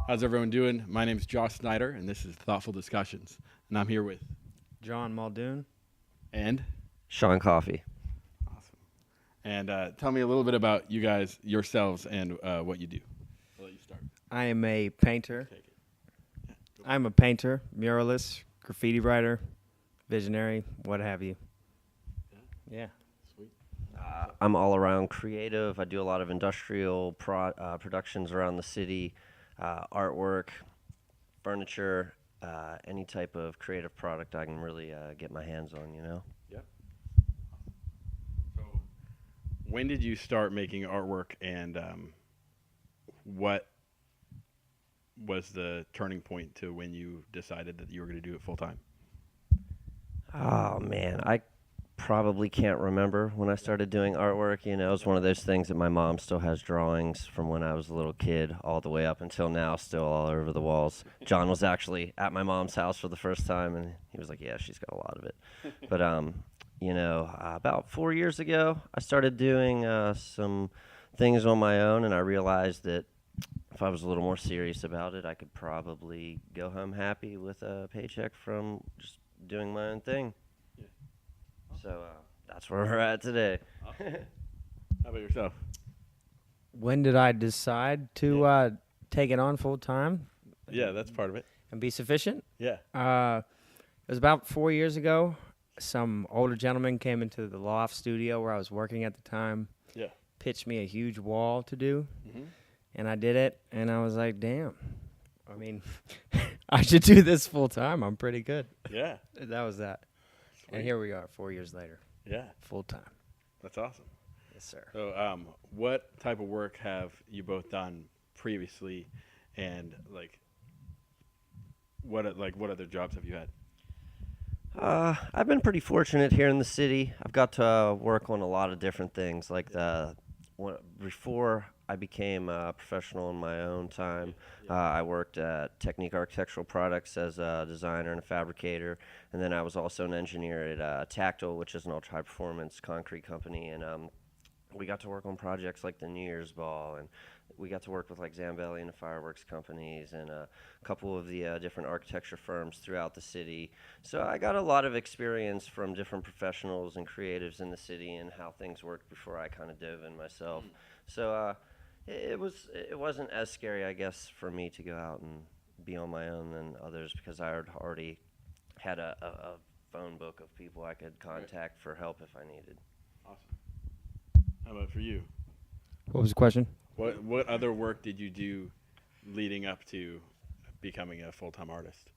How's everyone doing? My name is Josh Snider, and this is Thoughtful Discussions. And I'm here with John Muldoon. and Sean Coffey. awesome. And tell me a little bit about you guys, yourselves, and what you do. I'll let you start. I am a painter. Take it. I'm a painter, muralist, graffiti writer, visionary, what have you. Yeah. Sweet. I'm all around creative. I do a lot of industrial productions around the city, artwork, furniture, any type of creative product I can really get my hands on, you know? Yep. So, when did you start making artwork, and what was the turning point to when you decided that you were going to do it full time? Oh, man, I probably can't remember when I started doing artwork. You know, it's one of those things that my mom still has drawings from when I was a little kid all the way up until now, still all over the walls. John was actually at my mom's house for the first time, and he was like, yeah, she's got a lot of it. But, you know, about 4 years ago, I started doing some things on my own, and I realized that if I was a little more serious about it, I could probably go home happy with a paycheck from just doing my own thing. Yeah. So that's where we're at today. How about yourself? When did I decide to take it on full time Yeah, that's part of it. and be sufficient? Yeah. It was about 4 years ago. Some older gentleman came into the loft studio where I was working at the time, Yeah. pitched me a huge wall to do, Mm-hmm. and I did it, and I was like, damn. I mean, I should do this full time. I'm pretty good. Yeah. That was that. Sweet. And here we are 4 years later, Yeah. full time. That's awesome. Yes, sir. So, what type of work have you both done previously, and what other jobs have you had? I've been pretty fortunate here in the city. I've got to work on a lot of different things. Before I became a professional in my own time, I worked at Technique Architectural Products as a designer and a fabricator, and then I was also an engineer at Tactile, which is an ultra-high-performance concrete company, and we got to work on projects like the New Year's Ball, and we got to work with like Zambelli and the fireworks companies and a couple of the different architecture firms throughout the city. So I got a lot of experience from different professionals and creatives in the city and how things worked before I kind of dove in myself. So it wasn't as scary, I guess, for me to go out and be on my own than others because I had already had a phone book of people I could contact for help if I needed. Awesome. How about for you? What was the question? What other work did you do leading up to becoming a full-time artist?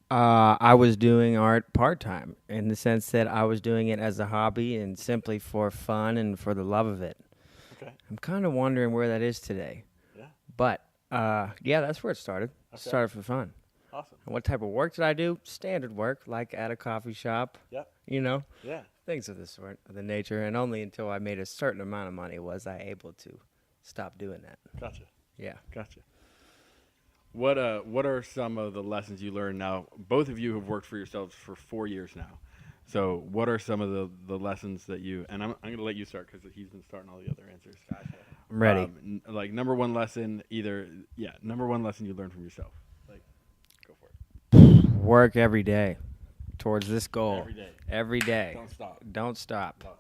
I was doing art part-time in the sense that I was doing it as a hobby and simply for fun and for the love of it. Okay. I'm kind of wondering where that is today. Yeah. But, yeah, that's where it started. It Okay. started for fun. Awesome. And what type of work did I do? Standard work, like at a coffee shop, Yep. you know, Yeah. things of the sort, of the nature. And only until I made a certain amount of money was I able to stop doing that. Gotcha. Yeah. Gotcha. What are some of the lessons you learned now? Both of you have worked for yourselves for 4 years now. So what are some of the lessons that you, and I'm going to let you start because he's been starting all the other answers. Gotcha. I'm ready. Number one lesson you learned from yourself. Go for it. Work every day towards this goal. Every day. Every day. Don't stop. Don't stop. Love.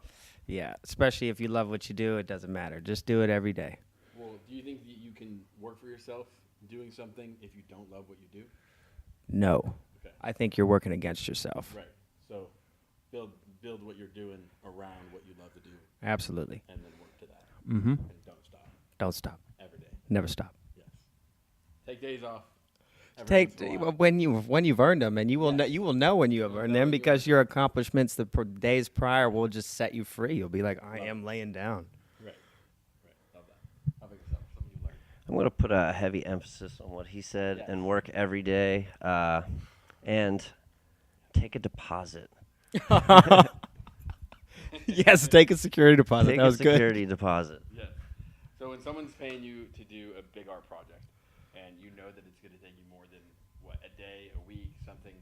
Yeah, especially if you love what you do, it doesn't matter. Just do it every day. Well, do you think that you can work for yourself doing something if you don't love what you do? No. Okay. I think you're working against yourself. Right. So build what you're doing around what you love to do Absolutely. and then work to that. Mm-hmm. And don't stop. Don't stop. Every day. Never stop. Yes. Take days off. Take when you've earned them, and you will know when you have earned them because your accomplishments the days prior will just set you free. You'll be like, I am laying down. Right. Love that. How about yourself? Something you learned. I'm going to put a heavy emphasis on what he said and work every day and take a deposit. Yes, take a security deposit. Take That a was good. security deposit. Yeah. So when someone's paying you to do a big art project, and you know that it's going to take you more than a day, a week, something,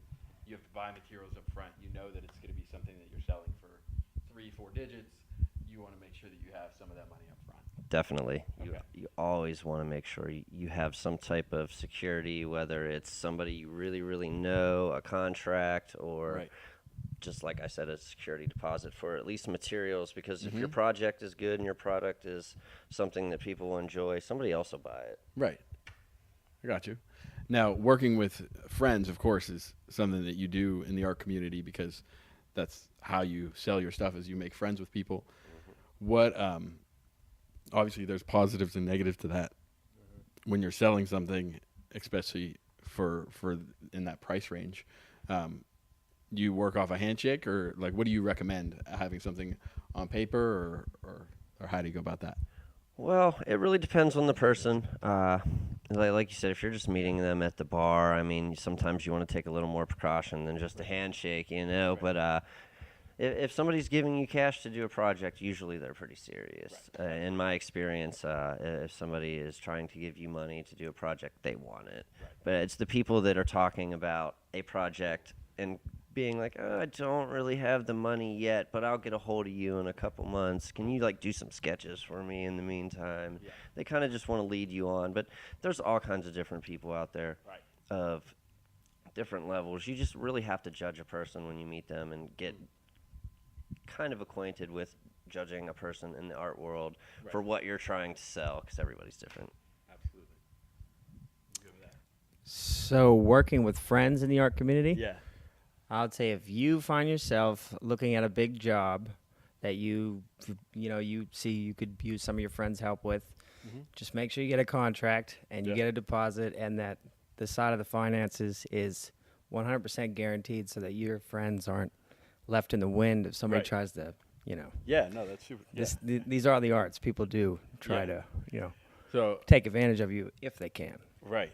you have to buy materials up front. You know that it's going to be something that you're selling for 3-4 digits. You want to make sure that you have some of that money up front. Definitely. Okay. You always want to make sure you have some type of security, whether it's somebody you really, really know, a contract, or Right. just like I said, a security deposit for at least materials, because if Mm-hmm. your project is good and your product is something that people will enjoy, somebody else will buy it. Right. I got you. Now, working with friends, of course, is something that you do in the art community because that's how you sell your stuff, is you make friends with people. What, obviously, there's positives and negatives to that. When you're selling something, especially for in that price range, you work off a handshake, or like, what do you recommend, having something on paper, or how do you go about that? Well, it really depends on the person. Like you said, if you're just meeting them at the bar, I mean, sometimes you want to take a little more precaution than just a handshake, you know. Right. But if somebody's giving you cash to do a project, usually they're pretty serious. Right. In my experience, if somebody is trying to give you money to do a project, they want it. Right. But it's the people that are talking about a project and being like, oh, I don't really have the money yet, but I'll get a hold of you in a couple months. Can you like do some sketches for me in the meantime? Yeah. They kind of just want to lead you on. But there's all kinds of different people out there Right. of different levels. You just really have to judge a person when you meet them and get kind of acquainted with judging a person in the art world Right. for what you're trying to sell, because everybody's different. Absolutely. Good with that. So working with friends in the art community, Yeah. I would say if you find yourself looking at a big job that you see you could use some of your friends' help with, just make sure you get a contract and you Yeah. get a deposit, and that the side of the finances is 100% guaranteed, so that your friends aren't left in the wind if somebody Right. tries to, Yeah. No, that's super. Yeah. these are the arts. People do try Yeah. to, So take advantage of you if they can. right.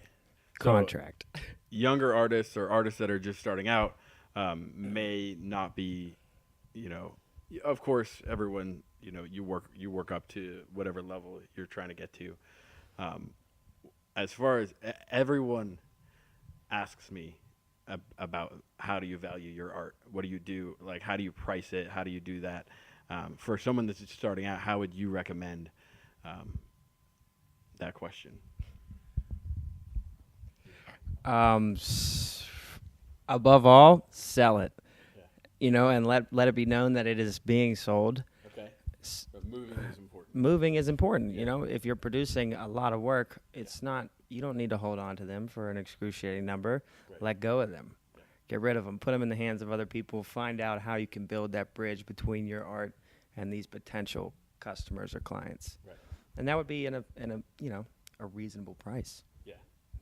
So, Contract. younger artists or artists that are just starting out may not be, of course, everyone, you work up to whatever level you're trying to get to. As far as everyone asks me about how do you value your art? What do you do? Like, how do you price it? How do you do that? For someone that's just starting out, how would you recommend that question? Above all, sell it. Yeah. And let it be known that it is being sold. Okay. But moving is important. Moving is important. Yeah. If you're producing a lot of work, you don't need to hold on to them for an excruciating number. Right. Let go of them. Yeah. Get rid of them. Put them in the hands of other people. Find out how you can build that bridge between your art and these potential customers or clients. Right. And that would be in a reasonable price, Yeah.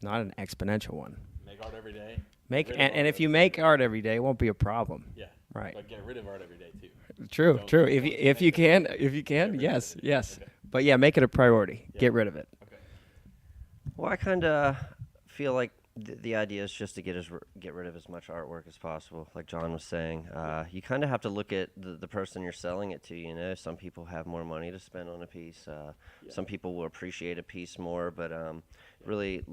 not an exponential one. Make art every day. Make Rid of and art if you every make day. art every day, it won't be a problem. Yeah. Right. But get rid of art every day too. True, Don't- true. don't If you can, rid of yes, it. yes. Okay. But yeah, make it a priority. Yeah. Get rid of it. Okay. Well, I kind of feel like the idea is just to get rid of as much artwork as possible. Like John was saying, you kind of have to look at the person you're selling it to. Some people have more money to spend on a piece. Some people will appreciate a piece more. But really,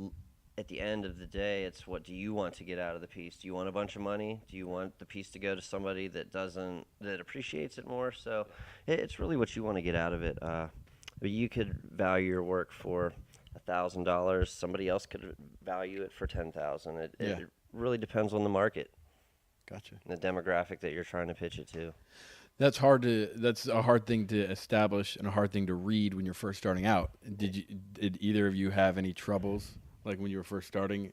at the end of the day, it's what do you want to get out of the piece? Do you want a bunch of money? Do you want the piece to go to somebody that appreciates it more? So it's really what you want to get out of it. But you could value your work for $1,000. Somebody else could value it for $10,000. It really depends on the market, Gotcha. and the demographic that you're trying to pitch it to. That's a hard thing to establish and a hard thing to read when you're first starting out. Did either of you have any troubles, like when you were first starting,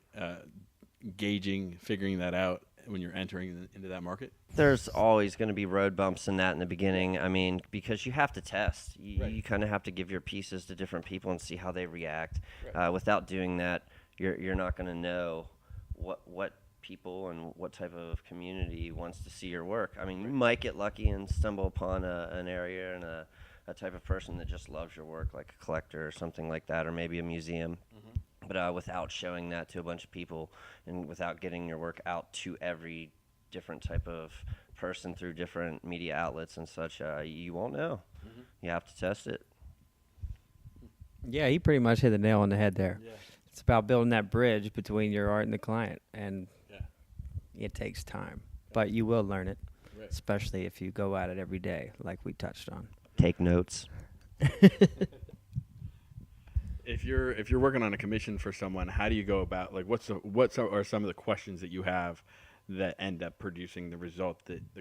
figuring that out when you're entering into that market? There's always going to be road bumps in that in the beginning. I mean, because you have to test. Right. You kind of have to give your pieces to different people and see how they react. Right. Without doing that, you're not going to know what people and what type of community wants to see your work. I mean, you might get lucky and stumble upon an area and a type of person that just loves your work, like a collector or something like that, or maybe a museum. Mm-hmm. But without showing that to a bunch of people and without getting your work out to every different type of person through different media outlets and such, you won't know. Mm-hmm. You have to test it. Yeah, he pretty much hit the nail on the head there. Yeah. It's about building that bridge between your art and the client, and Yeah. it takes time. But you will learn it, Right. especially if you go at it every day, like we touched on. Take notes. If you're working on a commission for someone, how do you go about, like, what are some of the questions that you have that end up producing the result that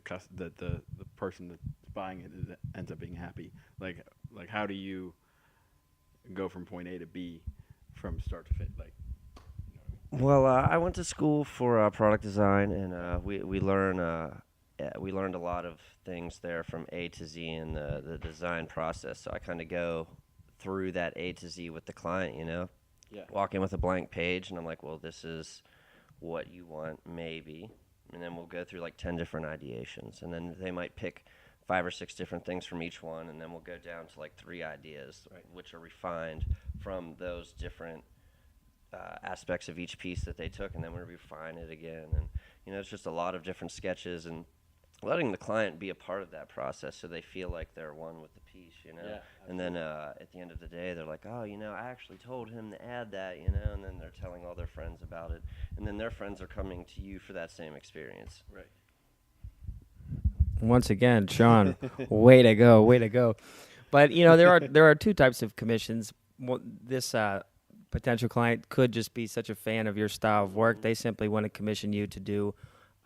the person that's buying it ends up being happy? Like how do you go from point A to B from start to finish? Like, Well, I went to school for product design, and we learned a lot of things there from A to Z in the design process. So I kind of go through that A to Z with the client, yeah, walk in with a blank page, and I'm like, well, this is what you want, maybe. And then we'll go through like 10 different ideations, and then they might pick 5 or 6 different things from each one, and then we'll go down to like 3 ideas, right, which are refined from those different aspects of each piece that they took, and then we refine it again. And it's just a lot of different sketches, and letting the client be a part of that process so they feel like they're one with the piece, Yeah, and then at the end of the day, they're like, oh, I actually told him to add that, and then they're telling all their friends about it, and then their friends are coming to you for that same experience. right. Once again, Sean, way to go. But there are 2 types of commissions. This potential client could just be such a fan of your style of work, they simply want to commission you to do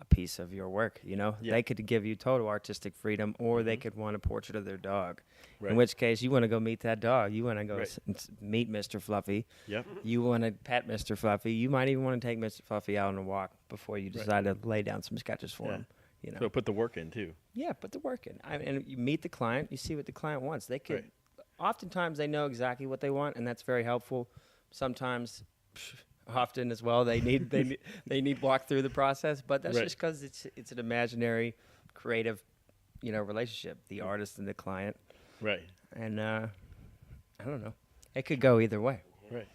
a piece of your work. Yeah. They could give you total artistic freedom, or they could want a portrait of their dog. Right. In which case, you want to go meet that dog. You want to go Right. meet Mr. Fluffy. Yep. You want to pet Mr. Fluffy. You might even want to take Mr. Fluffy out on a walk before you decide to lay down some sketches for him. So put the work in too. Yeah, put the work in. And you meet the client. You see what the client wants. They could. Right. Oftentimes, they know exactly what they want, and that's very helpful. Sometimes, often as well, they need walk through the process. But that's Right. just because it's an imaginary, creative, relationship. The artist and the client. Right. And I don't know. It could go either way. Right.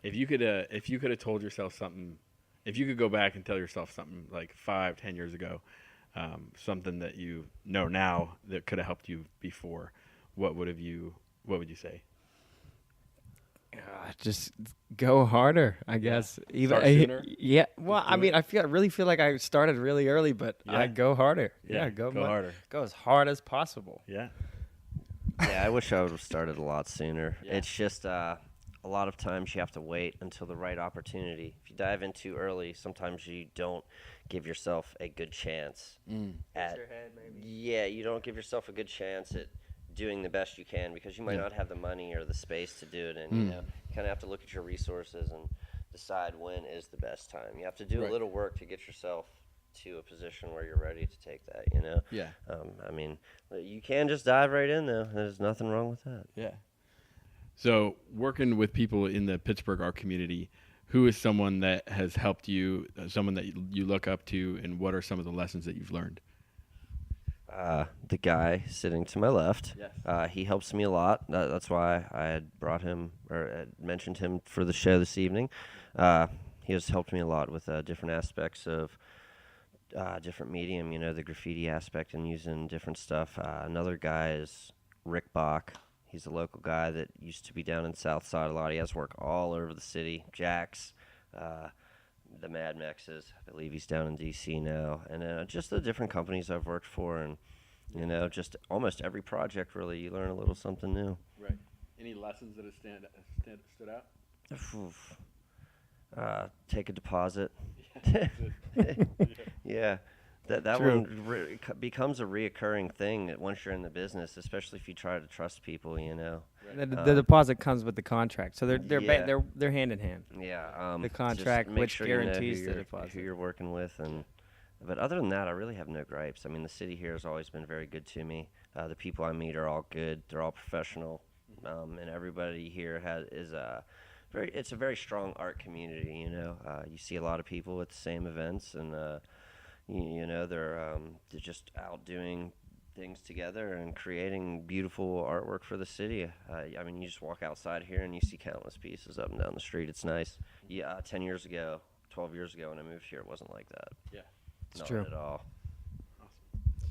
If you could have told yourself something, if you could go back and tell yourself something like 5-10 years ago, something that you know now that could have helped you before, what would you say? Just go harder, I guess. Start sooner? Yeah. Well, I mean, I really feel like I started really early, but Yeah. I go harder. Yeah, go harder. Go as hard as possible. Yeah. Yeah, I wish I would have started a lot sooner. Yeah. It's just a lot of times you have to wait until the right opportunity. If you dive in too early, sometimes you don't give yourself a good chance at. Yeah, you don't give yourself a good chance at doing the best you can, because you might not have the money or the space to do it, and you kind of have to look at your resources and decide when is the best time. You have to do Right. a little work to get yourself to a position where you're ready to take that. Yeah. I mean, you can just dive right in though. There's nothing wrong with that. Yeah. So working with people in the Pittsburgh art community, who is someone that has helped you, someone that you look up to, and what are some of the lessons that you've learned? The guy sitting to my left, Yes. he helps me a lot. That's why I had brought him, or had mentioned him for the show this evening. He has helped me a lot with different aspects of different medium, the graffiti aspect and using different stuff. Another guy is Rick Bach. He's a local guy that used to be down in Southside a lot. He has work all over the city. Jack's, the Mad Maxes. I believe he's down in D.C. now. And just the different companies I've worked for, and just almost every project, really, you learn a little something new. Right. Any lessons that have stood out? Take a deposit. Yeah. Yeah. That True. one becomes a reoccurring thing that once you're in the business, especially if you try to trust people, The deposit comes with the contract, so they're Yeah. they're hand in hand. Yeah. The just contract, make which sure you know guarantees who the you're- deposit. who you're working with, but other than that, I really have no gripes. I mean, the city here has always been very good to me. The people I meet are all good. They're all professional, and everybody here it's a very strong art community. You see a lot of people at the same events, and they're just out doing things together and creating beautiful artwork for the city. I mean, you just walk outside here and you see countless pieces up and down the street. It's nice. Yeah, 10 years ago, 12 years ago when I moved here, it wasn't like that. Yeah. It's Not true. at all.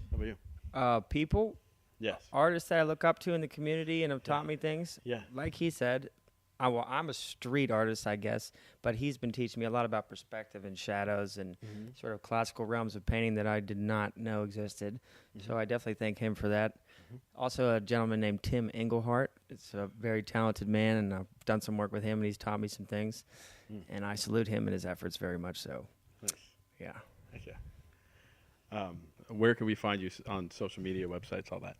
How about you? People, Yes. artists that I look up to in the community and have taught me things. Yeah. Like he said, I'm a street artist, I guess, but he's been teaching me a lot about perspective and shadows and sort of classical realms of painting that I did not know existed. So I definitely thank him for that. Also, a gentleman named Tim Englehart. It's a very talented man, and I've done some work with him, and he's taught me some things. And I salute him and his efforts very much so. Nice. Yeah. Heck yeah. Where can we find you on social media, websites, all that?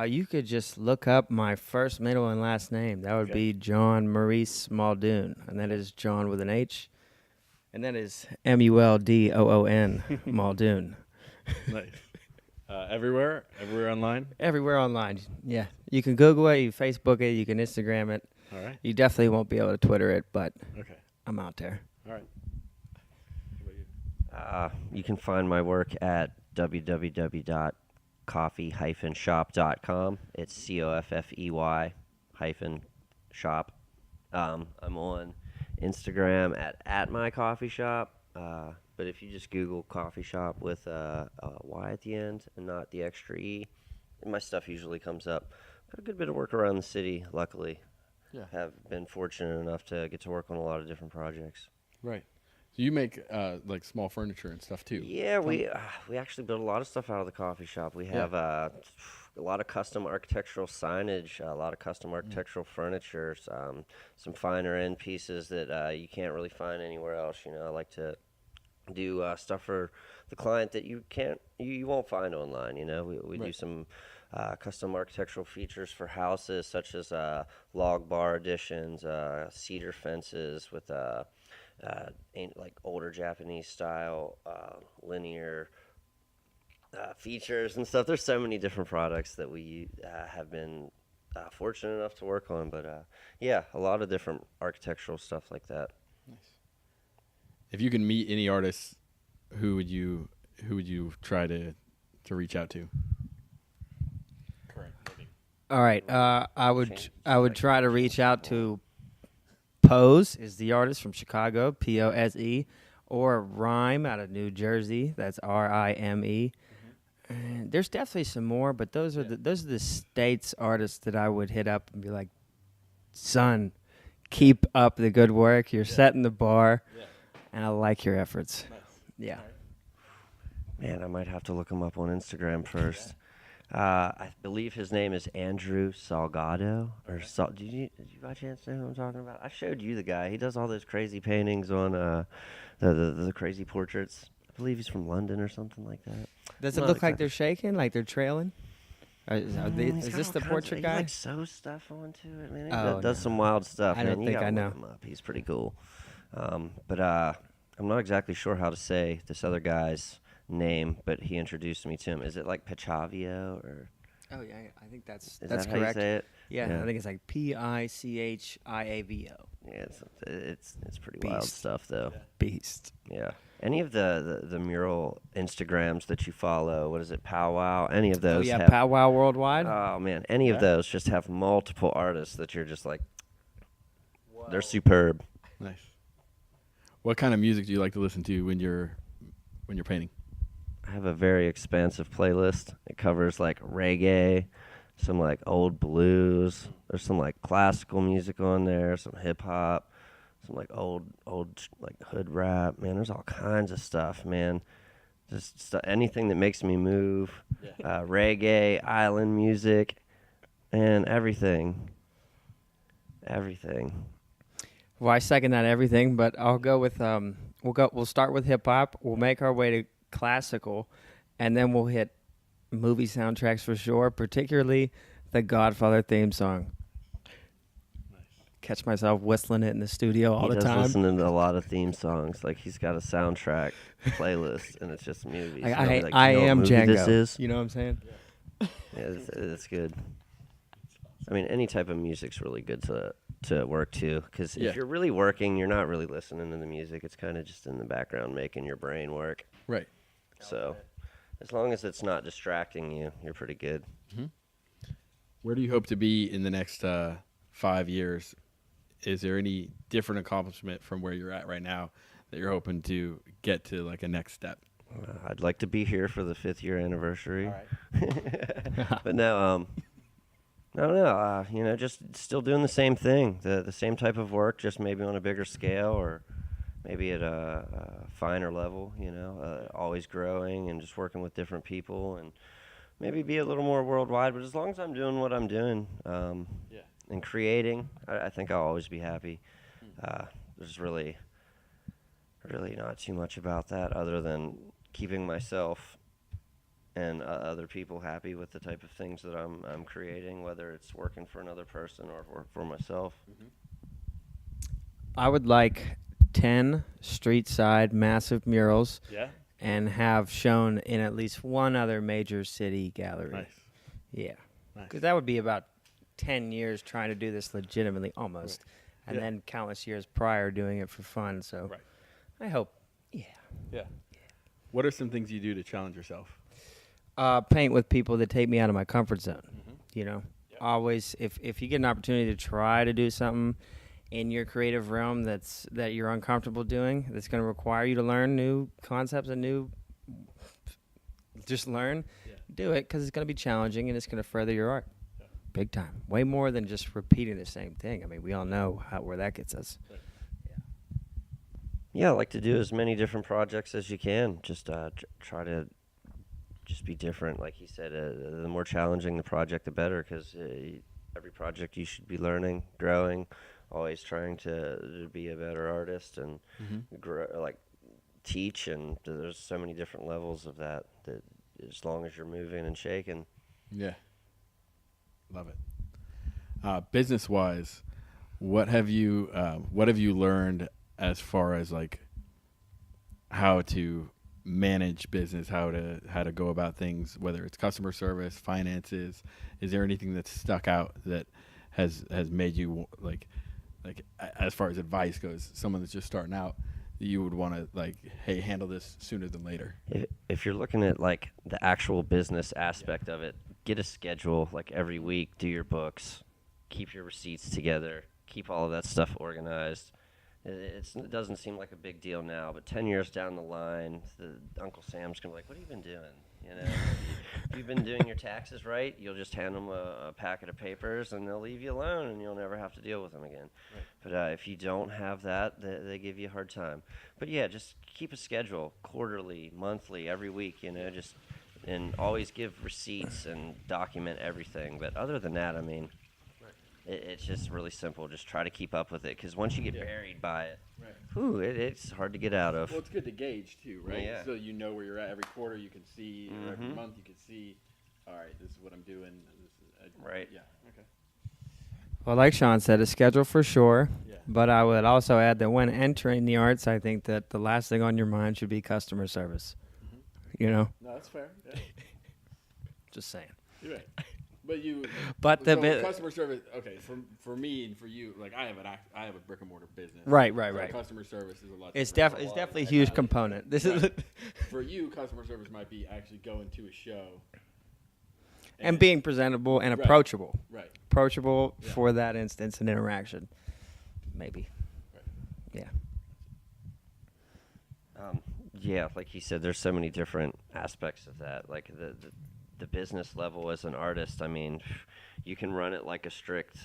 You could just look up my first, middle, and last name. That would be John Maurice Muldoon, and that is John with an H, and that is Muldoon, Muldoon. Nice. Everywhere online. Everywhere online. Yeah, you can Google it, you Facebook it, you can Instagram it. All right. You definitely won't be able to Twitter it, but Okay. I'm out there. All right. What about you? You can find my work at www.coffey-shop.com. It's COFFEY-shop. I'm on Instagram at my coffee shop. But if you just Google coffee shop with a Y at the end and not the extra E, my stuff usually comes up. Got a good bit of work around the city, luckily. Yeah. Have been fortunate enough to get to work on a lot of different projects. Right. So you make like small furniture and stuff too. Yeah, we actually build a lot of stuff out of the coffee shop. We have a lot of custom architectural signage, a lot of custom architectural furniture, some finer end pieces that you can't really find anywhere else. You know, I like to do stuff for the client that you won't find online. You know, we do some custom architectural features for houses, such as log bar additions, cedar fences with like older Japanese style linear features and stuff. There's so many different products that we have been fortunate enough to work on, but yeah, a lot of different architectural stuff like that. Nice. If you can meet any artists, who would you try to reach out to? Correct. All right. I would try to reach out to Pose, is the artist from Chicago, Pose, or Rhyme out of New Jersey. That's Rime. And there's definitely some more, but those are the states artists that I would hit up and be like, son, keep up the good work. You're setting the bar, and I like your efforts. Nice. Yeah. Man, I might have to look him up on Instagram first. I believe his name is Andrew Salgado. Did you by chance know who I'm talking about? I showed you the guy. He does all those crazy paintings on the crazy portraits. I believe he's from London or something like that. Does it look like they're shaking, like they're trailing? Is this the portrait guy? He like sews stuff onto it, man. He Oh, does some wild stuff. I man. don't You think gotta I know. look him up. He's pretty cool. But I'm not exactly sure how to say this other guy's name, but he introduced me to him. Is it like Pichavio or? Oh yeah, I think that's Is that correct. how you say it? Yeah, I think it's like Pichiavo. Yeah, it's pretty Beast. wild stuff though. Beast. Yeah. Any of the mural Instagrams that you follow, what is it, Powwow? Any of those? Oh yeah, have, Powwow Worldwide. Oh man, any of those just have multiple artists that you're just like, they're superb. Nice. What kind of music do you like to listen to when you're painting? I have a very expansive playlist. It covers like reggae, some like old blues. There's some like classical music on there, some hip hop, some like old like hood rap. Man, there's all kinds of stuff, man. Just anything that makes me move. Reggae, island music, and everything. Everything. Well, I second that everything, but I'll go with we'll start with hip hop. We'll make our way to classical, and then we'll hit movie soundtracks for sure, particularly the Godfather theme song. Nice. Catch myself whistling it in the studio all He the does time. listen to a lot of theme songs. Like he's got a soundtrack playlist, and it's just movies. I And I'll be like, I "You know what am movie Django. This is? You know what I'm saying? Yeah, it's good. I mean, any type of music's really good to work to, because if you're really working, you're not really listening to the music. It's kind of just in the background making your brain work. Right. So as long as it's not distracting you, you're pretty good. Where do you hope to be in the next 5 years? Is there any different accomplishment from where you're at right now that you're hoping to get to, like a next step? I'd like to be here for the 5th year anniversary. All right. But no, just still doing the same thing, the same type of work, just maybe on a bigger scale or maybe at a finer level, always growing and just working with different people and maybe be a little more worldwide. But as long as I'm doing what I'm doing and creating, I think I'll always be happy. There's really not too much about that other than keeping myself and other people happy with the type of things that I'm creating, whether it's working for another person or for myself. I would like 10 street side massive murals Yeah. and have shown in at least one other major city gallery. Nice. Yeah. Nice. Because that would be about 10 years trying to do this legitimately, almost. Right. And Yeah. then countless years prior doing it for fun. So Right. I hope, yeah. What are some things you do to challenge yourself? Paint with people that take me out of my comfort zone. Mm-hmm. You know, Yep. always, if you get an opportunity to try to do something in your creative realm that you're uncomfortable doing, that's going to require you to learn new concepts and just learn, do it, because it's going to be challenging and it's going to further your art. Big time. Way more than just repeating the same thing. I mean, we all know where that gets us. Right. Yeah, I like to do as many different projects as you can. Just try to just be different. Like he said, the more challenging the project, the better, because every project you should be learning, growing, always trying to be a better artist and grow, like teach. And there's so many different levels of that as long as you're moving and shaking. Yeah. Love it. Business-wise, what have you learned as far as like how to manage business, how to go about things, whether it's customer service, finances? Is there anything that's stuck out that has made you like as far as advice goes, someone that's just starting out, you would want to like, hey, handle this sooner than later? If you're looking at like the actual business aspect of it, get a schedule like every week, do your books, keep your receipts together, keep all of that stuff organized. It doesn't seem like a big deal now, but 10 years down the line, Uncle Sam's going to be like, what have you been doing? You know, if you've been doing your taxes right, you'll just hand them a packet of papers and they'll leave you alone and you'll never have to deal with them again. Right. But if you don't have that, they give you a hard time. But yeah, just keep a schedule, quarterly, monthly, every week, you know, and always give receipts and document everything. But other than that, I mean, it's just really simple. Just try to keep up with it, because once you get buried by it, it's hard to get out of. Well, it's good to gauge too, right? Yeah. So you know where you're at every quarter. You can see or every month. You can see, all right, this is what I'm doing. Right. Yeah. Okay. Well, like Sean said, a schedule for sure. Yeah. But I would also add that when entering the arts, I think that the last thing on your mind should be customer service. You know? No, that's fair. Yeah. Just saying. You're right. But customer service. Okay, for me and for you, like I have a brick and mortar business. Right. So customer service is a lot. It's different. definitely a huge component. This is for you. Customer service might be actually going to a show and being presentable and approachable. Right. Approachable for that instance and interaction. Maybe. Right. Yeah. Yeah, like he said, there's so many different aspects of that. Like the business level as an artist, I mean, you can run it like a strict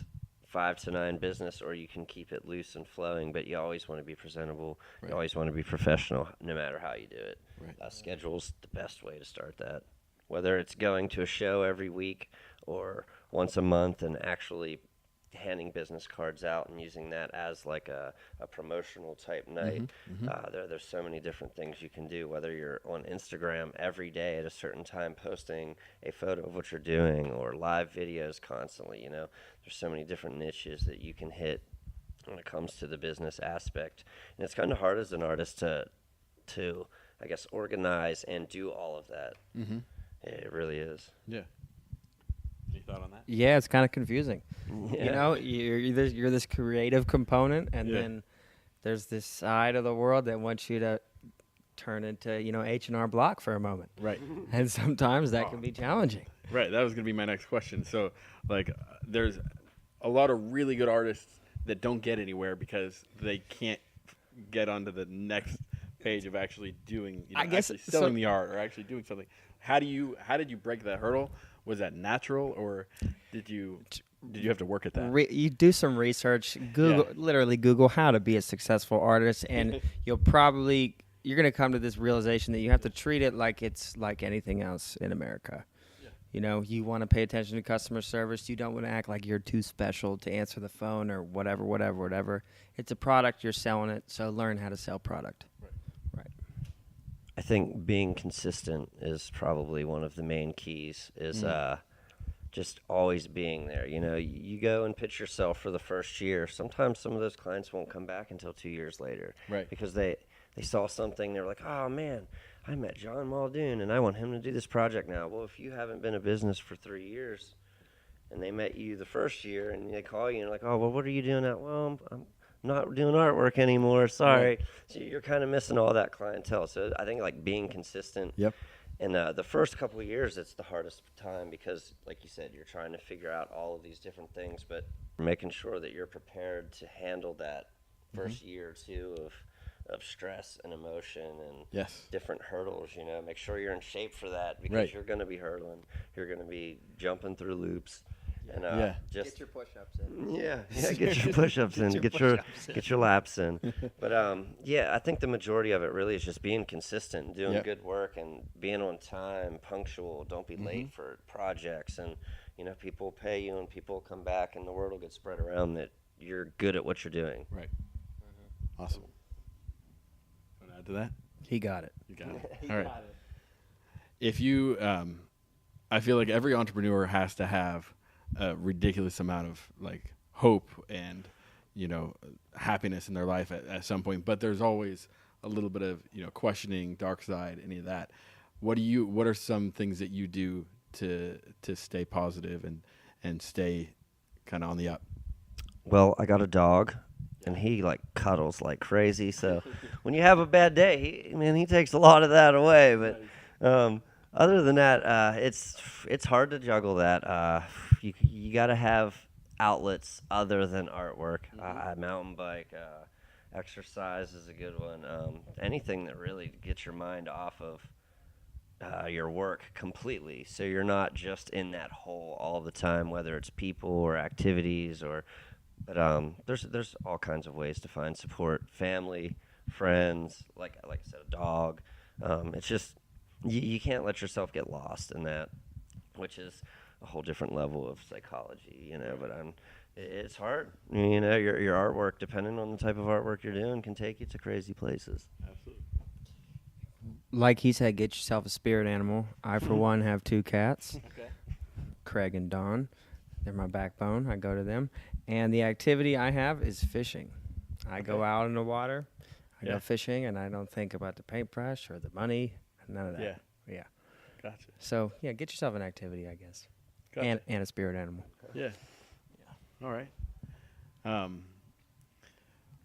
5 to 9 business, or you can keep it loose and flowing, but you always want to be presentable. Right. You always want to be professional, no matter how you do it. Right. Schedule's the best way to start that. Whether it's going to a show every week or once a month and actually handing business cards out and using that as like a promotional type night. There's so many different things you can do, whether you're on Instagram every day at a certain time posting a photo of what you're doing, or live videos constantly. You know, there's so many different niches that you can hit when it comes to the business aspect, and it's kind of hard as an artist to I guess organize and do all of that. It really is. Yeah. Any thought on that? Yeah, it's kind of confusing. Yeah. You know, you're this creative component, and then there's this side of the world that wants you to turn into, H&R Block for a moment. Right. And sometimes that can be challenging. Right. That was going to be my next question. So, there's a lot of really good artists that don't get anywhere because they can't get onto the next page of actually doing, actually selling the art or actually doing something. How did you break that hurdle? Was that natural, or did you have to work at that? You do some research, literally Google how to be a successful artist, and you're going to come to this realization that you have to treat it like it's like anything else in America. You know, you want to pay attention to customer service. You don't want to act like you're too special to answer the phone or whatever. It's a product, you're selling it, so learn how to sell product. Right. I think being consistent is probably one of the main keys, is just always being there. You know, you go and pitch yourself for the first year. Sometimes some of those clients won't come back until 2 years later. Right. Because they saw something, they were like, oh, man, I met John Muldoon, and I want him to do this project now. Well, if you haven't been a business for 3 years, and they met you the first year, and they call you, and like, oh, well, what are you doing now? Well, I'm not doing artwork anymore, sorry. Right. So you're kind of missing all that clientele. So I think, like, being consistent. Yep. And the first couple of years, it's the hardest time because, like you said, you're trying to figure out all of these different things, but making sure that you're prepared to handle that first year or two of stress and emotion and different hurdles. You know, make sure you're in shape for that, because you're going to be hurdling, you're going to be jumping through loops. And just get your push-ups in. Get your push-ups in, get your laps in. But I think the majority of it really is just being consistent, doing good work, and being on time, punctual. Don't be late for projects, and you know, people pay you and people come back, and the word will get spread around that you're good at what you're doing. Right. Awesome. Want to add to that? He got it. You got it. All right. If you, I feel like every entrepreneur has to have a ridiculous amount of like hope and, you know, happiness in their life at some point, but there's always a little bit of, you know, questioning, dark side, any of that. What are some things that you do to stay positive and stay kind of on the up? Well, I got a dog, and he like cuddles like crazy. So when you have a bad day, he takes a lot of that away. But other than that, it's hard to juggle that. You got to have outlets other than artwork. Mountain bike, exercise is a good one. Anything that really gets your mind off of your work completely, so you're not just in that hole all the time, whether it's people or activities or. But there's all kinds of ways to find support: family, friends, like I said, a dog. It's just you can't let yourself get lost in that, which is a whole different level of psychology, you know. But it's hard, you know. Your artwork, depending on the type of artwork you're doing, can take you to crazy places. Absolutely. Like he said, get yourself a spirit animal. I, for one, have 2 cats, Craig and Dawn. They're my backbone. I go to them. And the activity I have is fishing. I go out in the water, I go fishing, and I don't think about the paintbrush or the money, none of that. Yeah. Gotcha. So, get yourself an activity, I guess. Gotcha. And a spirit animal. Yeah. All right.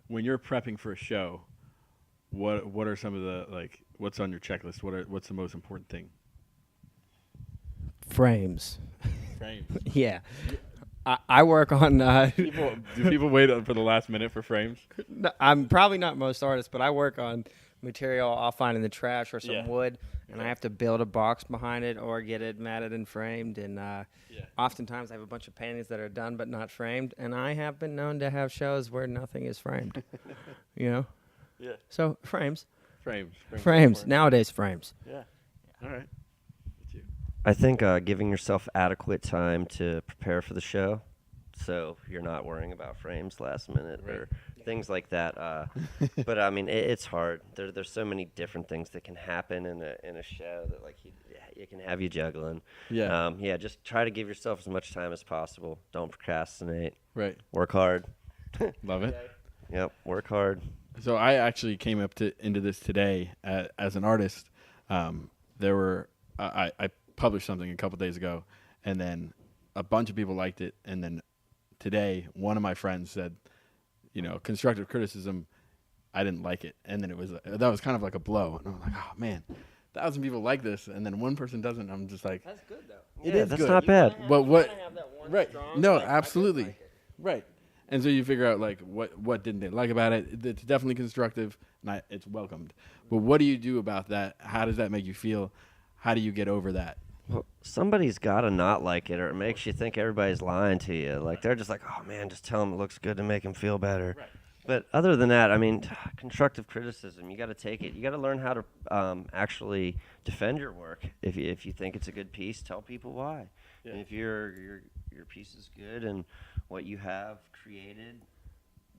When you're prepping for a show, what are some of the, like, what's on your checklist? What's the most important thing? Frames. Frames. Yeah. I work on. Do people wait for the last minute for frames? No, I'm probably not most artists, but I work on material I'll find in the trash or some wood, and I have to build a box behind it or get it matted and framed. And oftentimes I have a bunch of paintings that are done but not framed, and I have been known to have shows where nothing is framed. You know? Yeah. So frames. Frames. Nowadays, frames. Yeah. All right. I think giving yourself adequate time to prepare for the show, so you're not worrying about frames last minute or things like that. But I mean, it's hard. There's so many different things that can happen in a show that like it can have you juggling. Yeah. Just try to give yourself as much time as possible. Don't procrastinate. Right. Work hard. Love it. Yep. Work hard. So I actually came into this today as an artist. I published something a couple days ago, and then a bunch of people liked it, and then today one of my friends said, you know, constructive criticism, I didn't like it, and then that was kind of like a blow, and I was like, oh man, 1,000 people like this, and then one person doesn't. I'm just like, That's good though. It is that's good. not bad. But what? Have that one Right? strong, No, like, I absolutely. didn't like it. Right. And so you figure out like what didn't they like about it. It's definitely constructive, and it's welcomed. But what do you do about that? How does that make you feel? How do you get over that? Well, somebody's got to not like it, or it makes you think everybody's lying to you. Like, they're just like, oh, man, just tell them it looks good to make them feel better. Right. But other than that, I mean, constructive criticism, you got to take it. You got to learn how to actually defend your work. If you think it's a good piece, tell people why. Yeah. And if your piece is good and what you have created,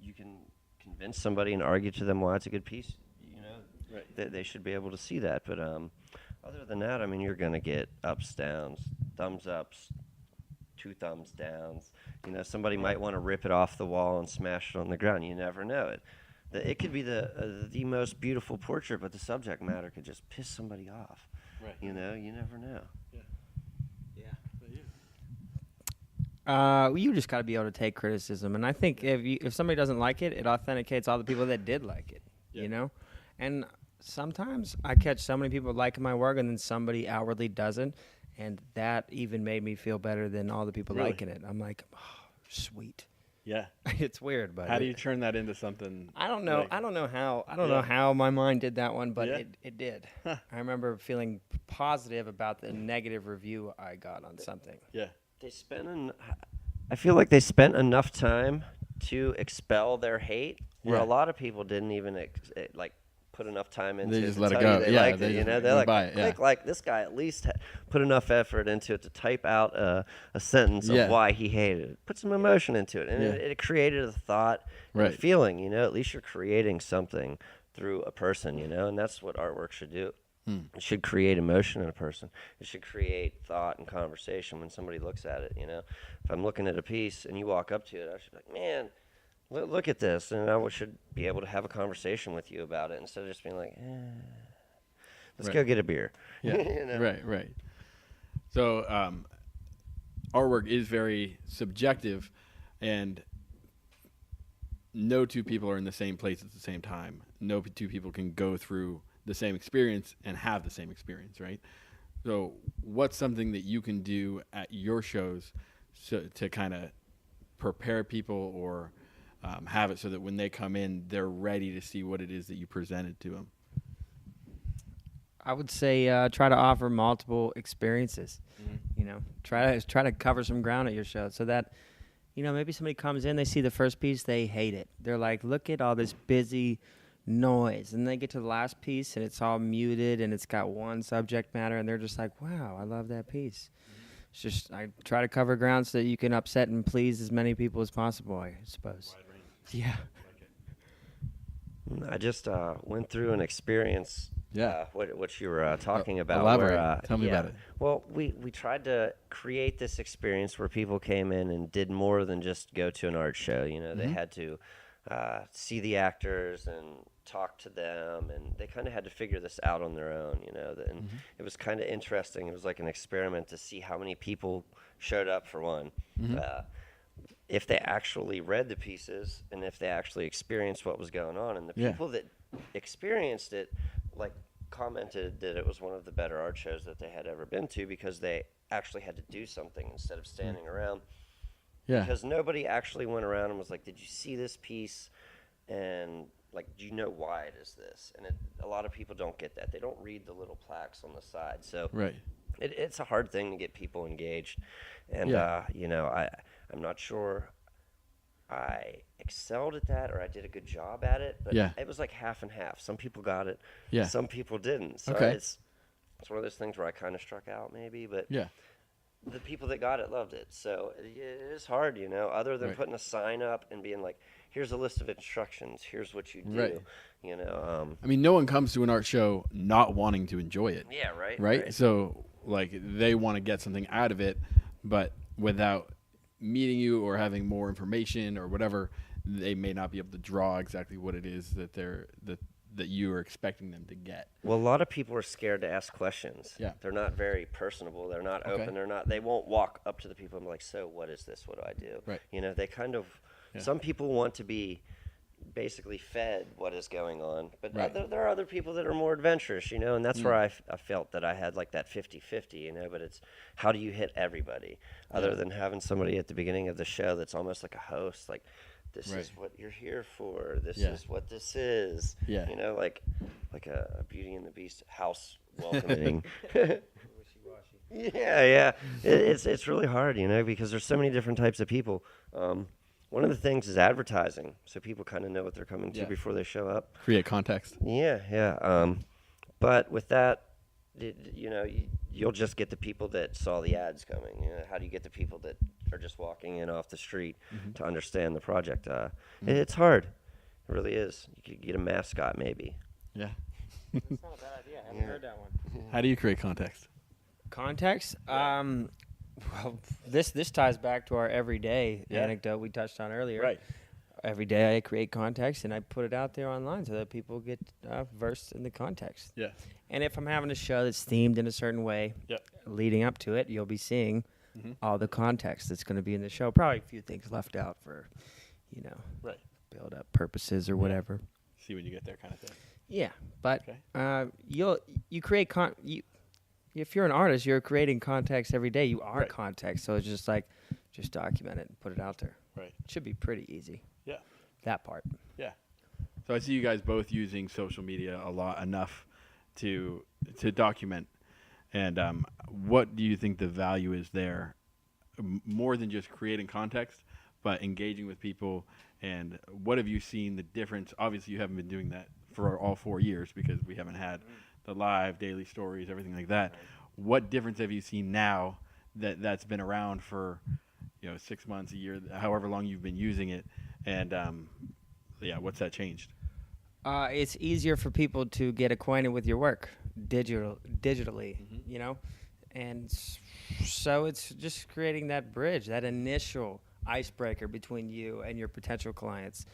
you can convince somebody and argue to them why it's a good piece. You know, Right. they should be able to see that. But other than that, I mean, you're gonna get ups, downs, thumbs ups, 2 thumbs downs. You know, somebody might want to rip it off the wall and smash it on the ground. You never know it. It could be the most beautiful portrait, but the subject matter could just piss somebody off. Right. You know, you never know. You just got to be able to take criticism, and I think if somebody doesn't like it, it authenticates all the people that did like it. Yeah. You know, and sometimes I catch so many people liking my work, and then somebody outwardly doesn't, and that even made me feel better than all the people Really? liking it. I'm like, oh, sweet. Yeah. It's weird, but How do you turn that into something? I don't know. like- I don't know how. I don't Yeah. know how my mind did that one, but Yeah. it did. I remember feeling positive about the negative review I got on something. Yeah. I feel like they spent enough time to expel their hate, where Yeah. a lot of people didn't even put enough time into it just to let it tell go. you they Yeah, liked they it. You just know, went they're by it, yeah. click, like this guy at least put enough effort into it to type out a sentence Yeah. of why he hated it. Put some emotion into it, and Yeah. it created a thought, and a Right. feeling. You know, at least you're creating something through a person. You know, and that's what artwork should do. It should create emotion in a person. It should create thought and conversation when somebody looks at it. You know, if I'm looking at a piece and you walk up to it, I should be like, man, look at this, and I should be able to have a conversation with you about it instead of just being like, let's Right. go get a beer. Yeah. You know? Right. So artwork is very subjective, and no two people are in the same place at the same time. No two people can go through the same experience and have the same experience, right? So what's something that you can do at your shows to kind of prepare people or have it so that when they come in, they're ready to see what it is that you presented to them? I would say try to offer multiple experiences. You know, try to cover some ground at your show so that, you know, maybe somebody comes in, they see the first piece, they hate it. They're like, look at all this busy noise, and they get to the last piece and it's all muted and it's got one subject matter, and they're just like, wow, I love that piece. It's just, I try to cover ground so that you can upset and please as many people as possible, I suppose. Yeah. I just went through an experience. Yeah. What you were talking about. Elaborate. Where, Tell me about it. Well, we tried to create this experience where people came in and did more than just go to an art show. You know, they had to see the actors and talk to them, and they kind of had to figure this out on their own. You know, and it was kind of interesting. It was like an experiment to see how many people showed up for one. If they actually read the pieces and if they actually experienced what was going on. And the Yeah. people that experienced it, like, commented that it was one of the better art shows that they had ever been to because they actually had to do something instead of standing around. Yeah. Because nobody actually went around and was like, did you see this piece? And, like, do you know why it is this? And a lot of people don't get that. They don't read the little plaques on the side. So Right. it's a hard thing to get people engaged. And, Yeah. you know, I'm not sure I excelled at that or I did a good job at it, but Yeah. it was like half and half. Some people got it, Yeah. some people didn't. So Okay. it's one of those things where I kind of struck out maybe, but Yeah. the people that got it loved it. So it is hard, you know, other than Right. putting a sign up and being like, here's a list of instructions, here's what you do, Right. you know. I mean, no one comes to an art show not wanting to enjoy it. Yeah, right. Right? So, like, they want to get something out of it, but without meeting you or having more information or whatever, they may not be able to draw exactly what it is that that you are expecting them to get. Well, a lot of people are scared to ask questions. Yeah. They're not very personable. They're not Okay. open. They won't walk up to the people and be like, so what is this? What do I do? Right. You know, they kind of, Yeah. some people want to be basically fed what is going on. But Right. there are other people that are more adventurous, you know, and that's where I felt that I had like that 50-50, you know, but it's how do you hit everybody other than having somebody at the beginning of the show that's almost like a host, like, this Right. is what you're here for. This Yeah. is what this is. Yeah. You know, like a Beauty and the Beast house welcoming. Yeah. It's really hard, you know, because there's so many different types of people. one of the things is advertising, so people kind of know what they're coming to Yeah. before they show up. Create context. Yeah. But with that, you'll just get the people that saw the ads coming. How do you get the people that are just walking in off the street to understand the project? It's hard. It really is. You could get a mascot maybe. Yeah. That's not a bad idea. I haven't heard that one. How do you create context? Context? Well, this ties back to our everyday anecdote we touched on earlier. Right. Every day I create context and I put it out there online so that people get versed in the context. Yeah. And if I'm having a show that's themed in a certain way, leading up to it, you'll be seeing all the context that's going to be in the show. Probably a few things left out for, Right. build up purposes or whatever. See when you get there, kind of thing. Yeah, but Okay. you create if you're an artist, you're creating context every day. You are Right. context, so it's just document it and put it out there. Right. It should be pretty easy. Yeah. That part. Yeah. So I see you guys both using social media a lot, enough to document. And what do you think the value is there, more than just creating context, but engaging with people? And what have you seen the difference? Obviously, you haven't been doing that for all 4 years because we haven't had the live daily stories, everything like that. What difference have you seen now that's been around for 6 months, a year, however long you've been using it? And what's that changed? It's easier for people to get acquainted with your work digitally, and so it's just creating that bridge, that initial icebreaker between you and your potential clients.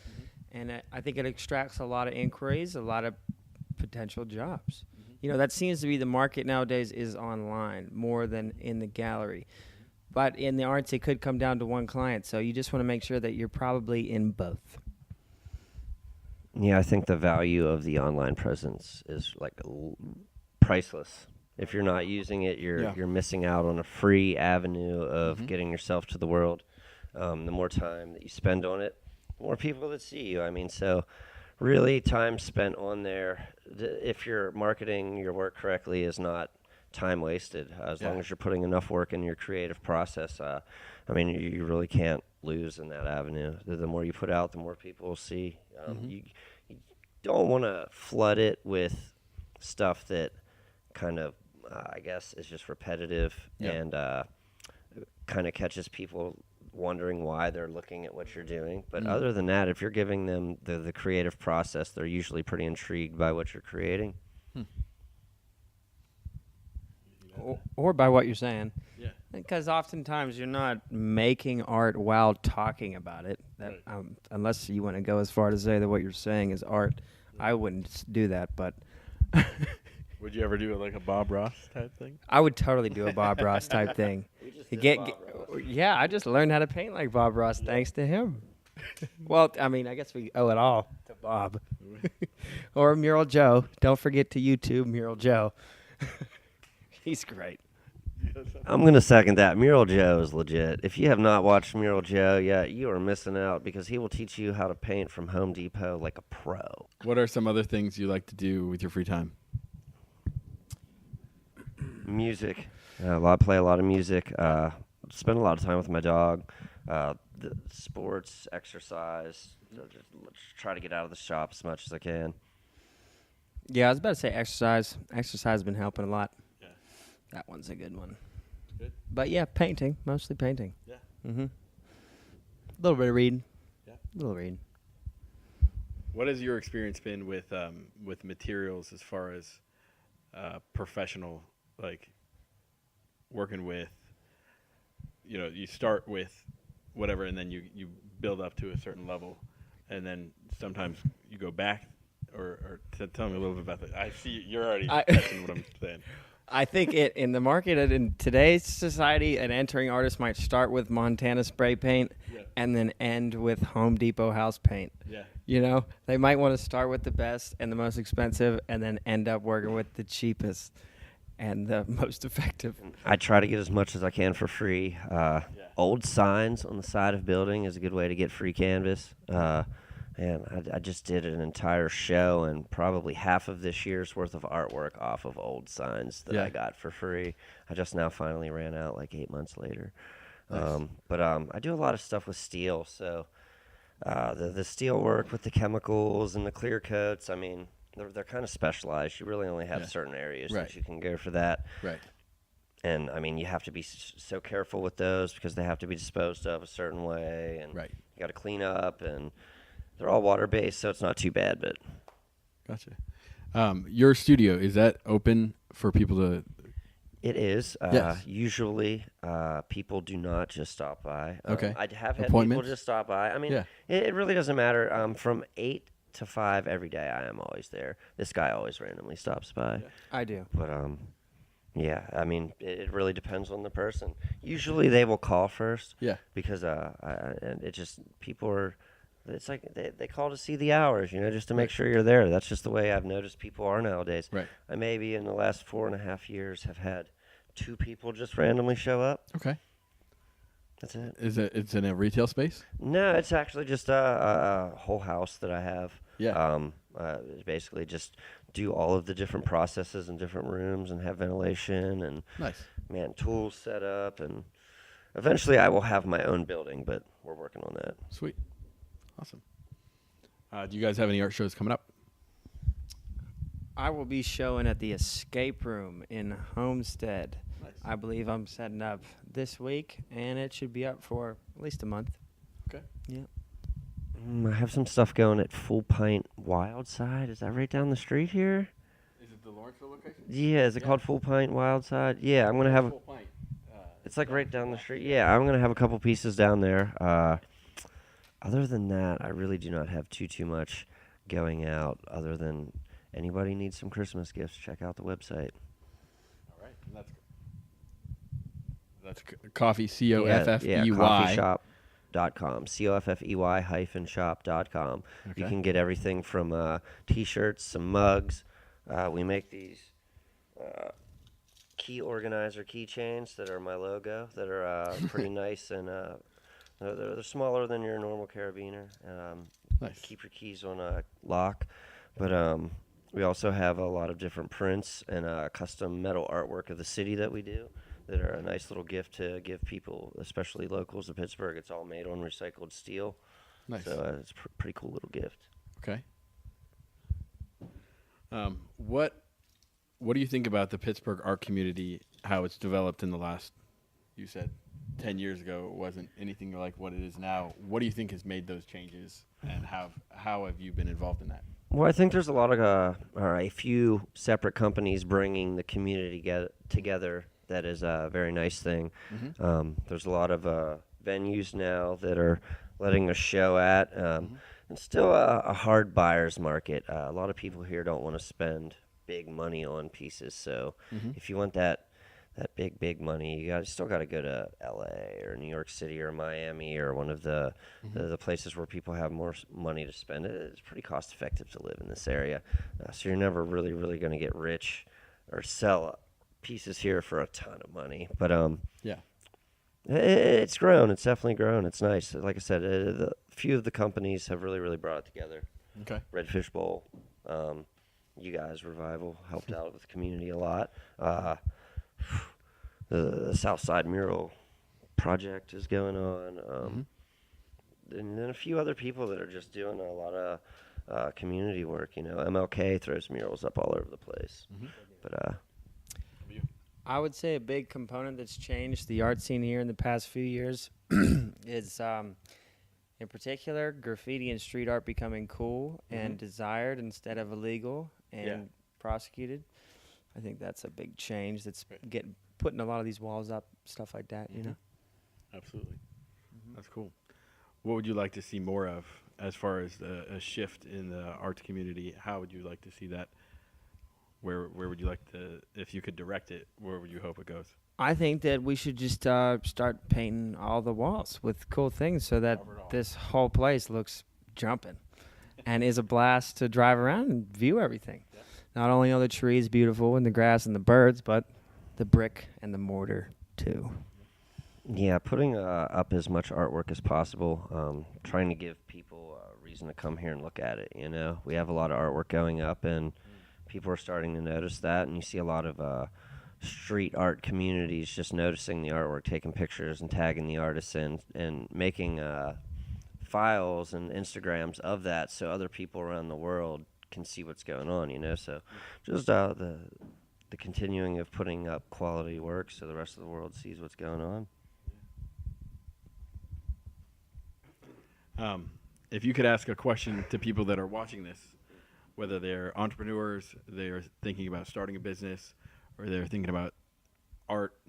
And I think it extracts a lot of inquiries, a lot of potential jobs. That seems to be the market nowadays, is online more than in the gallery. But in the arts, it could come down to one client. So you just want to make sure that you're probably in both. Yeah, I think the value of the online presence is priceless. If you're not using it, you're missing out on a free avenue of getting yourself to the world. The more time that you spend on it, the more people that see you. I mean, so really time spent on there, if you're marketing your work correctly, is not time wasted. As long as you're putting enough work in your creative process, you really can't lose in that avenue. The more you put out, the more people will see. You don't want to flood it with stuff that kind of, I guess, is just repetitive and kind of catches people wondering why they're looking at what you're doing. But other than that, if you're giving them the creative process, they're usually pretty intrigued by what you're creating. Or by what you're saying. Yeah. Because oftentimes you're not making art while talking about it. Unless you want to go as far to say that what you're saying is art. I wouldn't do that, but Would you ever do a Bob Ross type thing? I would totally do a Bob Ross type thing. Yeah, I just learned how to paint like Bob Ross thanks to him. Well, I guess we owe it all to Bob. Or Mural Joe. Don't forget to YouTube Mural Joe. He's great. I'm going to second that. Mural Joe is legit. If you have not watched Mural Joe yet, you are missing out, because he will teach you how to paint from Home Depot like a pro. What are some other things you like to do with your free time? Music. Play a lot of music. Spend a lot of time with my dog. Sports, exercise. Just try to get out of the shop as much as I can. Yeah, I was about to say exercise. Exercise has been helping a lot. Yeah. That one's a good one. Good. But yeah, painting. Mostly painting. Yeah. A little bit of reading. Yeah. A little reading. What has your experience been with materials as far as professional, working with, you start with whatever and then you build up to a certain level, and then sometimes you go back, or tell me a little bit about that. I see you're already catching what I'm saying. I think in the market in today's society, an entering artist might start with Montana spray paint and then end with Home Depot house paint. Yeah. They might want to start with the best and the most expensive and then end up working with the cheapest and the most effective. I try to get as much as I can for free. Old signs on the side of building is a good way to get free canvas. And I just did an entire show and probably half of this year's worth of artwork off of old signs that I got for free. I just now finally ran out 8 months later. Nice. But I do a lot of stuff with steel, so the steel work with the chemicals and the clear coats. I mean, they're kind of specialized. You really only have certain areas that you can go for that. Right. And I mean, you have to be so careful with those because they have to be disposed of a certain way, and you got to clean up. And they're all water based, so it's not too bad. But gotcha. Your studio, is that open for people to? It is. Yes. Usually, people do not just stop by. Okay. I have had people just stop by. I mean, it really doesn't matter. From 8 to 5 every day, I am always there. This guy always randomly stops by. Yeah. I do. But yeah. I mean, it really depends on the person. Usually, they will call first. Yeah. Because and it just people are. It's like they call to see the hours, just to make sure you're there. That's just the way I've noticed people are nowadays. Right. I maybe in the last 4.5 years have had 2 people just randomly show up. Okay. That's it. It's in a retail space? No, it's actually just a whole house that I have. Yeah. Basically just do all of the different processes in different rooms and have ventilation and tools set up, and eventually I will have my own building, but we're working on that. Sweet. Awesome. Do you guys have any art shows coming up? I will be showing at the Escape Room in Homestead. Nice. I believe I'm setting up this week, and it should be up for at least a month. Okay. Yeah. I have some stuff going at Full Pint Wildside. Is that right down the street here? Is it the Lawrenceville location? Yeah, is it called Full Pint Wildside? Yeah, I'm going to have... Full Pint. It's like right down the street. Yeah, I'm going to have a couple pieces down there. Other than that, I really do not have too much going out, other than anybody needs some Christmas gifts, check out the website. All right. That's Coffey, Coffey. Yeah, coffeeshop.com. Coffey-shop.com. Okay. You can get everything from T-shirts, some mugs. We make these key organizer keychains that are my logo, that are pretty nice, and they're smaller than your normal carabiner. Nice. Keep your keys on a lock. But we also have a lot of different prints and custom metal artwork of the city that we do that are a nice little gift to give people, especially locals of Pittsburgh. It's all made on recycled steel. Nice. So it's a pretty cool little gift. Okay. What do you think about the Pittsburgh art community, how it's developed in the last, you said, 10 years ago it wasn't anything like what it is now? What do you think has made those changes, and how have you been involved in that? Well, I think there's a lot of a few separate companies bringing the community together. That is a very nice thing. Mm-hmm. There's a lot of venues now that are letting us show at. It's still a hard buyer's market. A lot of people here don't want to spend big money on pieces. So if you want that big money, you still got to go to L.A. or New York City or Miami or one of the places where people have more money to spend. It's pretty cost effective to live in this area, so you're never really going to get rich or sell pieces here for a ton of money. But it's grown. It's definitely grown. It's nice. Like I said, a few of the companies have really brought it together. Okay. Redfish Bowl, you guys, Revival, helped out with the community a lot. The Southside Mural project is going on. And then a few other people that are just doing a lot of community work. MLK throws murals up all over the place. But I would say a big component that's changed the art scene here in the past few years is, in particular, graffiti and street art becoming cool and desired instead of illegal and prosecuted. I think that's a big change that's putting a lot of these walls up, stuff like that, Absolutely. That's cool. What would you like to see more of as far as a shift in the art community? How would you like to see that? Where would you like to, if you could direct it, where would you hope it goes? I think that we should just start painting all the walls with cool things so that this whole place looks jumping and is a blast to drive around and view everything. Yeah. Not only are the trees beautiful and the grass and the birds, but the brick and the mortar too. Yeah, putting up as much artwork as possible, trying to give people a reason to come here and look at it, We have a lot of artwork going up, and people are starting to notice that, and you see a lot of street art communities just noticing the artwork, taking pictures and tagging the artists in, and making files and Instagrams of that, so other people around the world can see what's going on. So just the continuing of putting up quality work so the rest of the world sees what's going on. If you could ask a question to people that are watching this, whether they're entrepreneurs, they're thinking about starting a business, or they're thinking about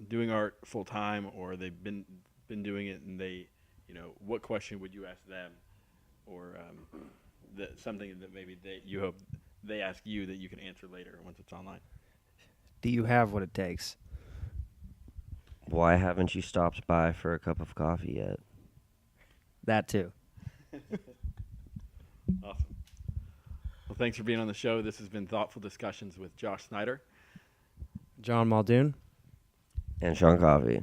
doing art full time, or they've been doing it, and they, what question would you ask them, or something that maybe you hope they ask you that you can answer later once it's online? Do you have what it takes? Why haven't you stopped by for a cup of coffee yet? That too. Awesome. Well, thanks for being on the show. This has been Thoughtful Discussions with Josh Snider, John Muldoon. And Sean Coffey.